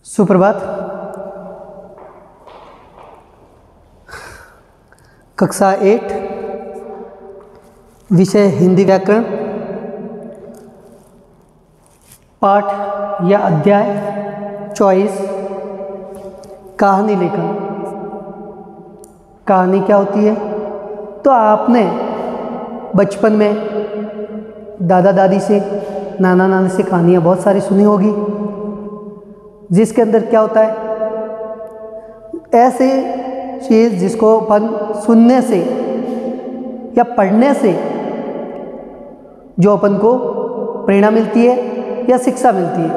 सुप्रभात। कक्षा 8 विषय हिंदी व्याकरण, पाठ या अध्याय चॉइस, कहानी लेखन। कहानी क्या होती है? तो आपने बचपन में दादा दादी से, नाना नानी से कहानियाँ बहुत सारी सुनी होगी, जिसके अंदर क्या होता है, ऐसे चीज़ जिसको अपन सुनने से या पढ़ने से जो अपन को प्रेरणा मिलती है या शिक्षा मिलती है,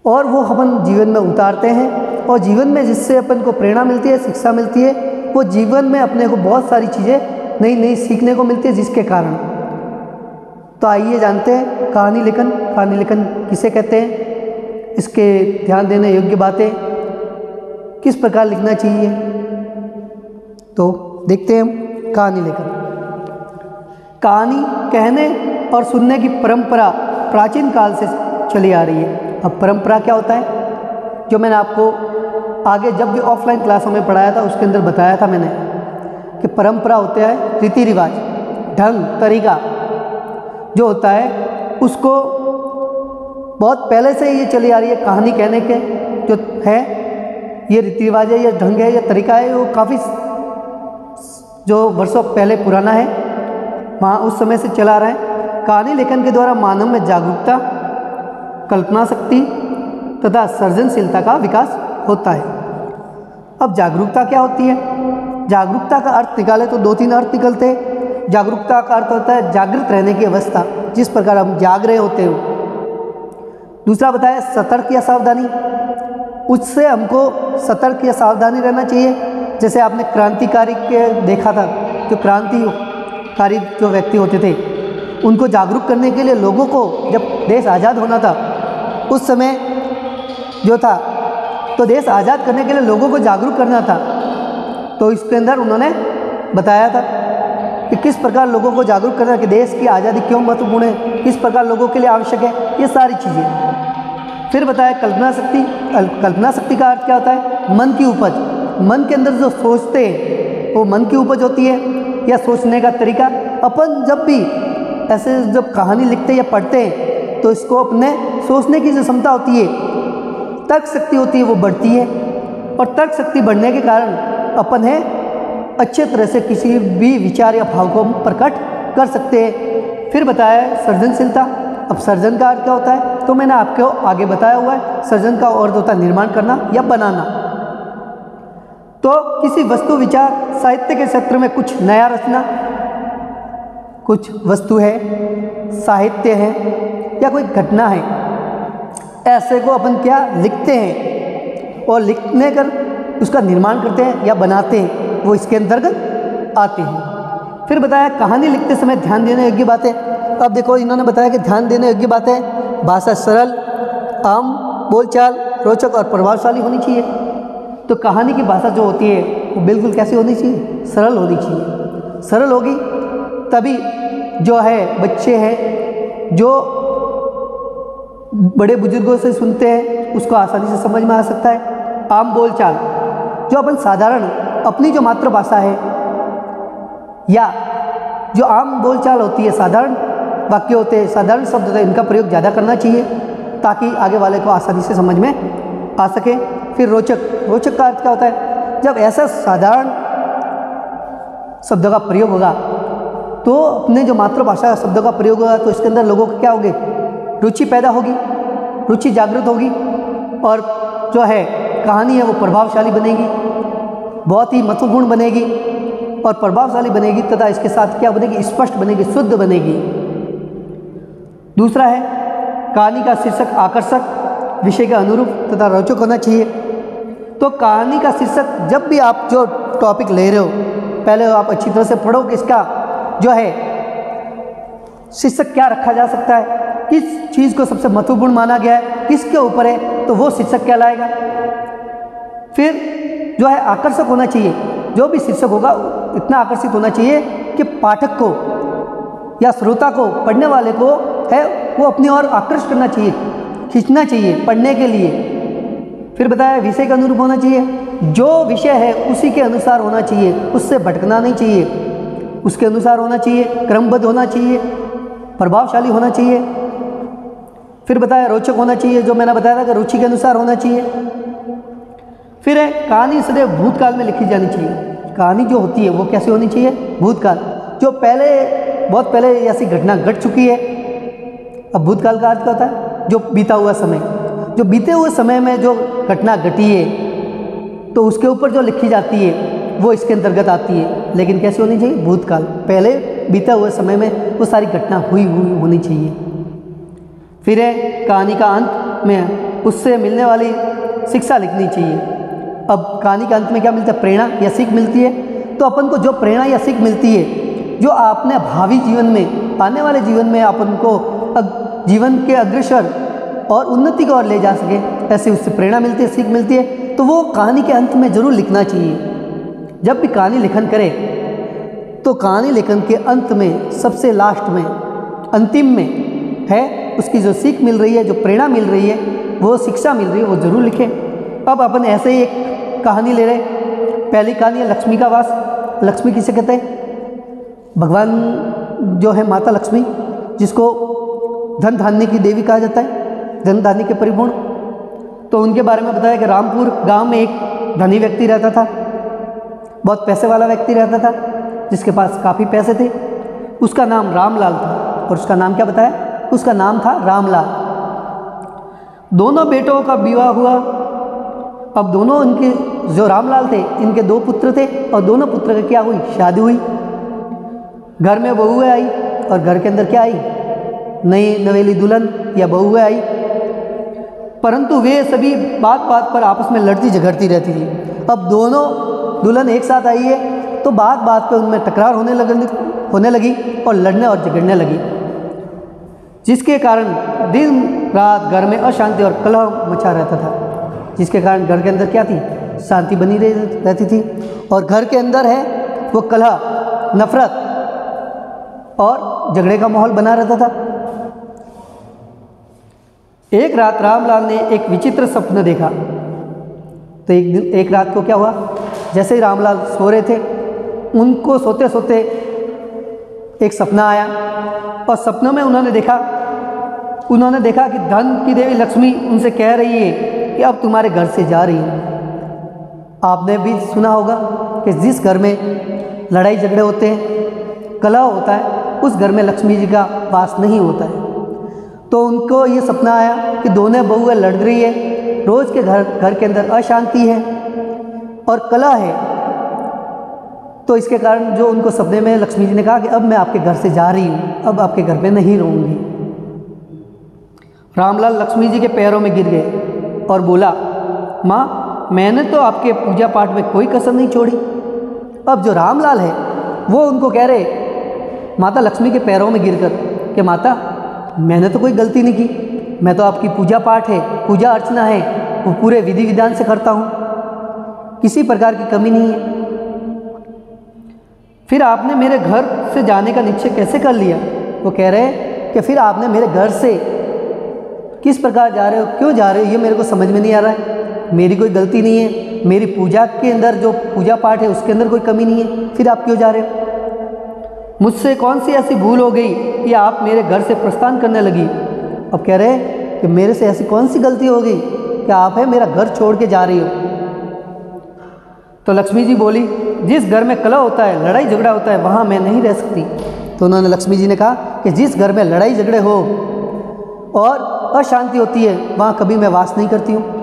और वो अपन जीवन में उतारते हैं, और जीवन में जिससे अपन को प्रेरणा मिलती है, शिक्षा मिलती है, वो जीवन में अपने को बहुत सारी चीज़ें नई नई सीखने को मिलती है, जिसके कारण। तो आइए जानते हैं कहानी लेखन। कहानी लेखन किसे कहते हैं, इसके ध्यान देने योग्य बातें, किस प्रकार लिखना चाहिए, तो देखते हैं हम कहानी लेखन। कहानी कहने और सुनने की परंपरा प्राचीन काल से चली आ रही है। अब परंपरा क्या होता है, जो मैंने आपको आगे जब भी ऑफलाइन क्लासों में पढ़ाया था उसके अंदर बताया था मैंने कि परंपरा होता है रीति रिवाज, ढंग, तरीका जो होता है, उसको बहुत पहले से ये चली आ रही है। कहानी कहने के जो है ये रीति रिवाज है, ये ढंग है, ये तरीका है, वो काफ़ी जो वर्षों पहले पुराना है, वहाँ उस समय से चला रहा है। कहानी लेखन के द्वारा मानव में जागरूकता, कल्पना शक्ति तथा सृजनशीलता का विकास होता है। अब जागरूकता क्या होती है? जागरूकता का अर्थ निकाले तो दो तीन अर्थ निकलते हैं। जागरूकता का अर्थ होता है जागृत रहने की अवस्था, जिस प्रकार हम जाग रहे होते हो। दूसरा बताया सतर्क या सावधानी, उससे हमको सतर्क या सावधानी रहना चाहिए। जैसे आपने क्रांतिकारी के देखा था, जो क्रांतिकारी जो व्यक्ति होते थे, उनको जागरूक करने के लिए लोगों को, जब देश आज़ाद होना था उस समय जो था, तो देश आज़ाद करने के लिए लोगों को जागरूक करना था। तो इसके अंदर उन्होंने बताया था कि किस प्रकार लोगों को जागरूक करना, कि देश की आज़ादी क्यों महत्वपूर्ण है, किस प्रकार लोगों के लिए आवश्यक है, ये सारी चीज़ें। फिर बताया कल्पना शक्ति। कल्पना शक्ति का अर्थ क्या होता है? मन की उपज। मन के अंदर जो सोचते हैं वो मन की उपज होती है, या सोचने का तरीका। अपन जब भी ऐसे जब कहानी लिखते या पढ़ते हैं तो इसको अपने सोचने की जो क्षमता होती है, तर्क शक्ति होती है, वो बढ़ती है, और तर्क शक्ति बढ़ने के कारण अपन है अच्छे तरह से किसी भी विचार या भाव को हम प्रकट कर सकते हैं। फिर बताया सृजनशीलता। अब सृजन का अर्थ क्या होता है, तो मैंने आपको आगे बताया हुआ है। सृजन का अर्थ होता है निर्माण करना या बनाना। तो किसी वस्तु, विचार, साहित्य के क्षेत्र में कुछ नया रचना, कुछ वस्तु है, साहित्य है, या कोई घटना है, ऐसे को अपन क्या लिखते हैं, और लिखने कर उसका निर्माण करते हैं या बनाते हैं, वो इसके अंतर्गत आते हैं। फिर बताया कहानी लिखते समय ध्यान देने योग्य बातें। अब देखो, इन्होंने बताया कि ध्यान देने योग्य बातें, भाषा सरल, आम बोलचाल, रोचक और प्रभावशाली होनी चाहिए। तो कहानी की भाषा जो होती है वो बिल्कुल कैसी होनी चाहिए? सरल होनी चाहिए। सरल होगी तभी जो है बच्चे हैं जो बड़े बुजुर्गों से सुनते हैं उसको आसानी से समझ में आ सकता है। आम बोलचाल, जो अपन साधारण अपनी जो मातृभाषा है या जो आम बोलचाल होती है, साधारण वाक्य होते हैं, साधारण शब्द होते हैं, इनका प्रयोग ज़्यादा करना चाहिए ताकि आगे वाले को आसानी से समझ में आ सके। फिर रोचक। रोचक का अर्थ क्या होता है? जब ऐसा साधारण शब्दों का प्रयोग होगा, तो अपने जो मातृभाषा शब्दों का प्रयोग होगा, तो इसके अंदर लोगों को क्या होगी? रुचि पैदा होगी, रुचि जागृत होगी, और जो है कहानी है वो प्रभावशाली बनेगी, बहुत ही महत्वपूर्ण बनेगी और प्रभावशाली बनेगी, तथा इसके साथ क्या बनेगी? स्पष्ट बनेगी, शुद्ध बनेगी। दूसरा है कहानी का शीर्षक आकर्षक, विषय के अनुरूप तथा रोचक होना चाहिए। तो कहानी का शीर्षक, जब भी आप जो टॉपिक ले रहे हो, पहले आप अच्छी तरह से पढ़ो कि इसका जो है शीर्षक क्या रखा जा सकता है, किस चीज़ को सबसे महत्वपूर्ण माना गया है, किसके ऊपर है, तो वो शीर्षक क्या लाएगा। फिर जो है आकर्षक होना चाहिए, जो भी शीर्षक होगा इतना आकर्षित होना चाहिए कि पाठक को या श्रोता को, पढ़ने वाले को है वो अपनी ओर आकर्षित करना चाहिए खींचना चाहिए पढ़ने के लिए। फिर बताया विषय के अनुरूप होना चाहिए, जो विषय है उसी के अनुसार होना चाहिए, उससे भटकना नहीं चाहिए, उसके अनुसार होना चाहिए, क्रमबद्ध होना चाहिए, प्रभावशाली होना चाहिए। फिर बताया रोचक होना चाहिए, जो मैंने बताया था कि रुचि के अनुसार होना चाहिए। फिर है कहानी सदैव भूतकाल में लिखी जानी चाहिए। कहानी जो होती है वो कैसे होनी चाहिए? भूतकाल, जो पहले बहुत पहले ऐसी घटना घट चुकी है। अब भूतकाल का अर्थ क्या होता है? जो बीता हुआ समय, जो बीते हुए समय में जो घटना घटी है तो उसके ऊपर जो लिखी जाती है वो इसके अंतर्गत आती है। लेकिन कैसे होनी चाहिए? भूतकाल, पहले बीता हुए समय में वो सारी घटना हुई होनी चाहिए। फिर है कहानी का अंत में उससे मिलने वाली शिक्षा लिखनी चाहिए। अब कहानी के अंत में क्या मिलता है? प्रेरणा या सीख मिलती है। तो अपन को जो प्रेरणा या सीख मिलती है, जो आपने भावी जीवन में, आने वाले जीवन में अपन को जीवन के अग्रसर और उन्नति की ओर ले जा सके, ऐसे उससे प्रेरणा मिलती है, सीख मिलती है। तो वो कहानी के अंत में जरूर लिखना चाहिए। जब भी कहानी लेखन करें तो कहानी लेखन के अंत में, सबसे लास्ट में, अंतिम में है उसकी जो सीख मिल रही है, जो प्रेरणा मिल रही है, वो शिक्षा मिल रही है, वो जरूर लिखें। अब अपन ऐसे ही एक कहानी ले रहे। पहली कहानी है लक्ष्मी का वास। लक्ष्मी किसे कहते हैं? भगवान जो है माता लक्ष्मी, जिसको धन धान्य की देवी कहा जाता है, धन धान्य के परिपूर्ण। तो उनके बारे में बताया कि रामपुर गांव में एक धनी व्यक्ति रहता था, बहुत पैसे वाला व्यक्ति रहता था, जिसके पास काफ़ी पैसे थे। उसका नाम रामलाल था। और उसका नाम क्या बताया? उसका नाम था रामलाल। दोनों बेटों का विवाह हुआ। अब दोनों इनके जो रामलाल थे, इनके 2 पुत्र थे और दोनों पुत्र की क्या हुई? शादी हुई। घर में बहुएं आई और घर के अंदर क्या आई? नई नवेली दुल्हन या बहुएं आई। परंतु वे सभी बात बात पर आपस में लड़ती झगड़ती रहती थी। अब दोनों दुल्हन एक साथ आई है तो बात बात पर उनमें टकरार होने लगी और लड़ने और झगड़ने लगी, जिसके कारण दिन रात घर में अशांति और कलह मचा रहता था। जिसके कारण घर के अंदर क्या थी? शांति बनी रहती थी। और घर के अंदर है वो कलह, नफरत और झगड़े का माहौल बना रहता था। एक रात रामलाल ने एक विचित्र स्वप्न देखा। तो एक रात को क्या हुआ? जैसे ही रामलाल सो रहे थे, उनको सोते सोते एक सपना आया और सपनों में उन्होंने देखा कि धन की देवी लक्ष्मी उनसे कह रही है कि अब तुम्हारे घर से जा रही है। आपने भी सुना होगा कि जिस घर में लड़ाई झगड़े होते हैं, कलह होता है, उस घर में लक्ष्मी जी का वास नहीं होता है। तो उनको ये सपना आया कि दोनों बहुएं लड़ रही है, रोज़ के घर के अंदर अशांति है और कलह है। तो इसके कारण जो उनको सपने में लक्ष्मी जी ने कहा कि अब मैं आपके घर से जा रही हूँ, अब आपके घर में नहीं रहूँगी। रामलाल लक्ष्मी जी के पैरों में गिर गए और बोला, माँ, मैंने तो आपके पूजा पाठ में कोई कसर नहीं छोड़ी। अब जो रामलाल है वो उनको कह रहे माता लक्ष्मी के पैरों में गिरकर कि माता, मैंने तो कोई गलती नहीं की, मैं तो आपकी पूजा पाठ है, पूजा अर्चना है, वो पूरे विधि विधान से करता हूँ, किसी प्रकार की कमी नहीं है। फिर आपने मेरे घर से जाने का निश्चय कैसे कर लिया? वो कह रहे कि फिर आपने मेरे घर से किस प्रकार जा रहे हो, क्यों जा रहे हो, ये मेरे को समझ में नहीं आ रहा है। मेरी कोई गलती नहीं है, मेरी पूजा के अंदर जो पूजा पाठ है उसके अंदर कोई कमी नहीं है, फिर आप क्यों जा रहे हो? मुझसे कौन सी ऐसी भूल हो गई कि आप मेरे घर से प्रस्थान करने लगी? अब कह रहे कि मेरे से ऐसी कौन सी गलती हो गई कि आप है मेरा घर छोड़ के जा रही हो? तो लक्ष्मी जी बोली, जिस घर में कलह होता है, लड़ाई झगड़ा होता है, वहाँ मैं नहीं रह सकती। तो उन्होंने लक्ष्मी जी ने कहा कि जिस घर में लड़ाई झगड़े हो और अशांति होती है, वहाँ कभी मैं वास नहीं करती हूँ।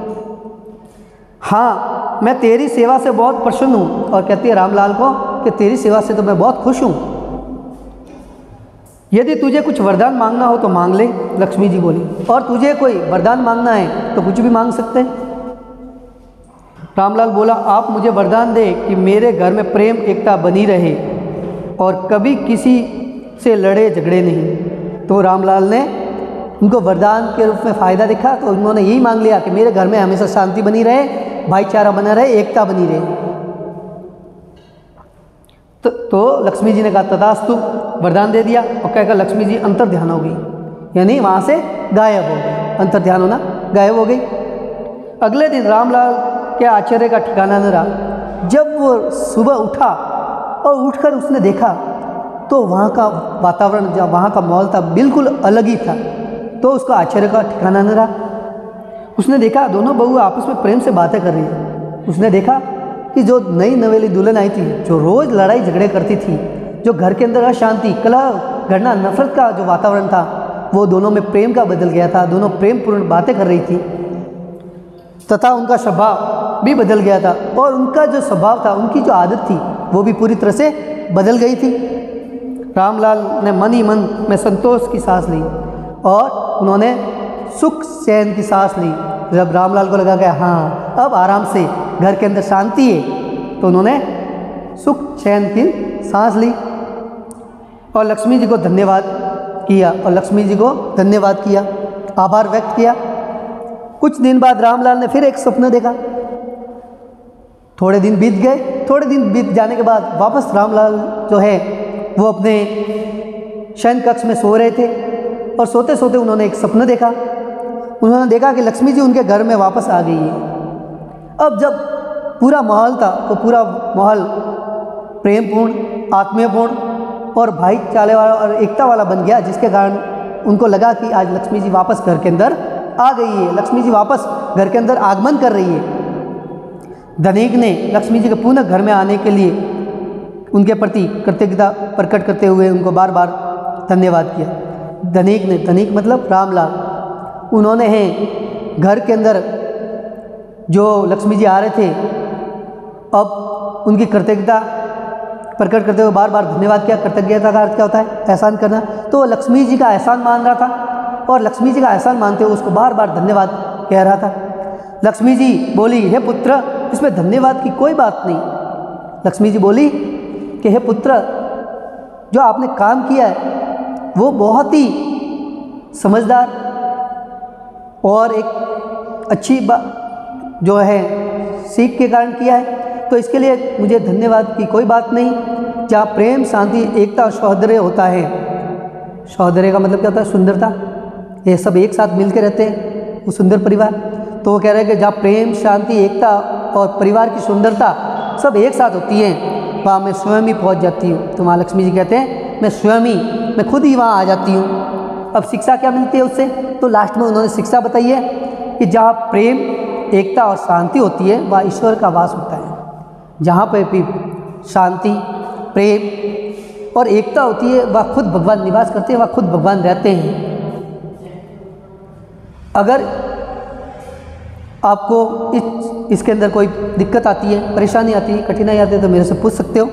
हाँ, मैं तेरी सेवा से बहुत प्रसन्न हूँ। और कहती है रामलाल को कि तेरी सेवा से तो मैं बहुत खुश हूँ, यदि तुझे कुछ वरदान मांगना हो तो मांग ले। लक्ष्मी जी बोली, और तुझे कोई वरदान मांगना है तो कुछ भी मांग सकते हैं। रामलाल बोला, आप मुझे वरदान दे कि मेरे घर में प्रेम एकता बनी रहे और कभी किसी से लड़े झगड़े नहीं। तो रामलाल ने उनको वरदान के रूप में फ़ायदा दिखा, तो उन्होंने यही मांग लिया कि मेरे घर में हमेशा शांति बनी रहे, भाईचारा बना रहे, एकता बनी रहे। तो लक्ष्मी जी ने कहा तथास्तु, वरदान दे दिया और कहकर लक्ष्मी जी अंतर ध्यान हो गई, यानी वहाँ से गायब हो गई। अंतर ध्यान होना गायब हो गई। अगले दिन रामलाल के आश्चर्य का ठिकाना न रहा। जब वो सुबह उठा और उठकर उसने देखा तो वहाँ का वातावरण, जहाँ वहाँ का माहौल था, बिल्कुल अलग ही था। तो उसका आश्चर्य का ठिकाना न रहा। उसने देखा दोनों बहू आपस में प्रेम से बातें कर रही है। उसने देखा कि जो नई नवेली दुल्हन आई थी, जो रोज़ लड़ाई झगड़े करती थी, जो घर के अंदर अशांति, कलह, घृणा, नफरत का जो वातावरण था, वो दोनों में प्रेम का बदल गया था। दोनों प्रेमपूर्ण बातें कर रही थी तथा उनका स्वभाव भी बदल गया था और उनका जो स्वभाव था, उनकी जो आदत थी, वो भी पूरी तरह से बदल गई थी। रामलाल ने मन ही मन में संतोष की सांस ली और उन्होंने सुख चैन की सांस ली। जब रामलाल को लगा कि हाँ, अब आराम से घर के अंदर शांति है, तो उन्होंने सुख चैन की सांस ली और लक्ष्मी जी को धन्यवाद किया आभार व्यक्त किया। कुछ दिन बाद रामलाल ने फिर एक सपना देखा। थोड़े दिन बीत गए। थोड़े दिन बीत जाने के बाद वापस रामलाल जो है वो अपने शयन कक्ष में सो रहे थे और सोते सोते उन्होंने एक सपना देखा। उन्होंने देखा कि लक्ष्मी जी उनके घर में वापस आ गई है। अब जब पूरा माहौल था, तो पूरा माहौल प्रेमपूर्ण, आत्मीयपूर्ण और भाईचारे वाला और एकता वाला बन गया, जिसके कारण उनको लगा कि आज लक्ष्मी जी वापस घर के अंदर आ गई है, लक्ष्मी जी वापस घर के अंदर आगमन कर रही है। धनिक ने लक्ष्मी जी के पुनः घर में आने के लिए उनके प्रति कृतज्ञता प्रकट करते हुए उनको बार बार धन्यवाद किया। धनिक मतलब रामलाल, उन्होंने हैं घर के अंदर जो लक्ष्मी जी आ रहे थे, अब उनकी कृतज्ञता प्रकट करते हुए बार बार धन्यवाद किया। कृतज्ञता का अर्थ क्या होता है? एहसान करना। तो वो लक्ष्मी जी का एहसान मान रहा था और लक्ष्मी जी का एहसान मानते हुए उसको बार बार धन्यवाद कह रहा था। लक्ष्मी जी बोली, हे पुत्र, इसमें धन्यवाद की कोई बात नहीं। लक्ष्मी जी बोली कि हे पुत्र, जो आपने काम किया है वो बहुत ही समझदार और एक अच्छी बात जो है सीख के कारण किया है, तो इसके लिए मुझे धन्यवाद की कोई बात नहीं। जहाँ प्रेम, शांति, एकता और सौंदर्य होता है, सौंदर्य का मतलब क्या होता है? सुंदरता। ये सब एक साथ मिलकर रहते हैं, वो सुंदर परिवार। तो वो कह रहे हैं कि जहाँ प्रेम, शांति, एकता और परिवार की सुंदरता सब एक साथ होती है, वहाँ मैं स्वयं ही पहुँच जाती हूँ। तो वहाँ लक्ष्मी जी कहते हैं मैं खुद ही वहाँ आ जाती हूँ। अब शिक्षा क्या मिलती है उससे? तो लास्ट में उन्होंने शिक्षा बताई है कि जहाँ प्रेम, एकता और शांति होती है, वहाँ ईश्वर का वास होता है। जहाँ पर भी शांति, प्रेम और एकता होती है, वह खुद भगवान निवास करते हैं, वह खुद भगवान रहते हैं। अगर आपको इसके अंदर कोई दिक्कत आती है, परेशानी आती है, कठिनाई आती है, तो मेरे से पूछ सकते हो।